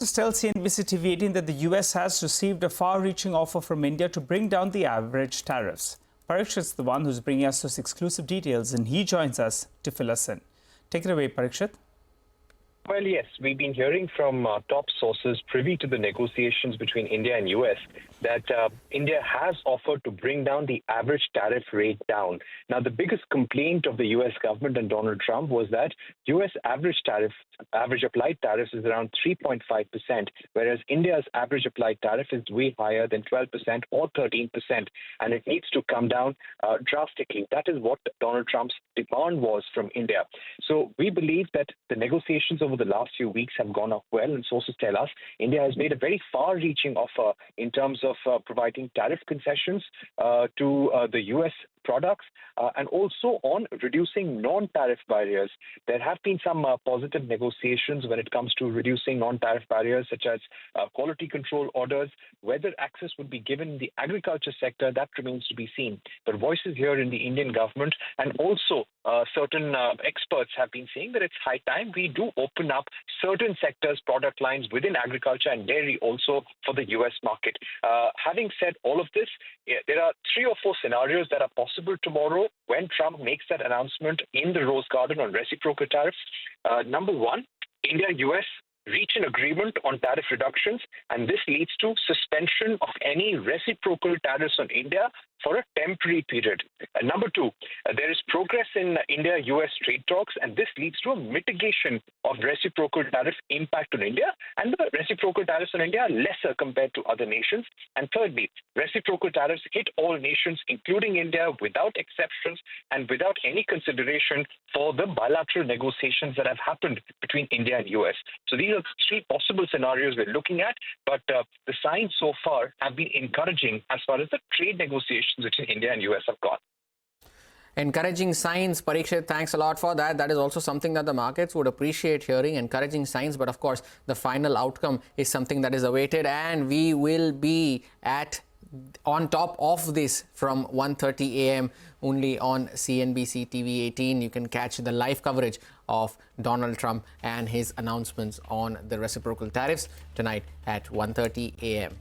Just tell CNBC-TV18 that the US has received a far-reaching offer from India to bring down the average tariffs. Parikshit's the one who's bringing us those exclusive details, and he joins us to fill us in. Take it away, Parikshit. Well, yes, we've been hearing from top sources privy to the negotiations between India and US that India has offered to bring down the average tariff rate down. Now, the biggest complaint of the US government and Donald Trump was that US average applied tariffs is around 3.5%, whereas India's average applied tariff is way higher than 12% or 13%, and it needs to come down drastically. That is what Donald Trump's demand was from India. So we believe that the negotiations over the last few weeks have gone off well, and sources tell us India has made a very far-reaching offer in terms of providing tariff concessions to the US products and also on reducing non-tariff barriers. There have been some positive negotiations when it comes to reducing non-tariff barriers such as quality control orders. Whether access would be given in the agriculture sector, that remains to be seen. But voices here in the Indian government and also certain experts have been saying that it's high time we do open up certain sectors, product lines within agriculture and dairy also for the US market. Having said all of this, there are 3 or 4 scenarios that are possible tomorrow when Trump makes that announcement in the Rose Garden on reciprocal tariffs. Number 1, India-US reach an agreement on tariff reductions, and this leads to suspension of any reciprocal tariffs on India for a temporary period. Number 2, there is progress in India-US trade talks, and this leads to a mitigation of reciprocal tariff impact on India, and the reciprocal tariffs on India are lesser compared to other nations. And thirdly, reciprocal tariffs hit all nations, including India, without exceptions and without any consideration for the bilateral negotiations that have happened between India and US. So these are 3 possible scenarios we're looking at, but the signs so far have been encouraging as far as the trade negotiations between India and US have gone. Encouraging signs, Parikshit, thanks a lot for that. That is also something that the markets would appreciate hearing, encouraging signs. But of course, the final outcome is something that is awaited, and we will be on top of this from 1:30 a.m. only on CNBC TV18. You can catch the live coverage of Donald Trump and his announcements on the reciprocal tariffs tonight at 1:30 a.m.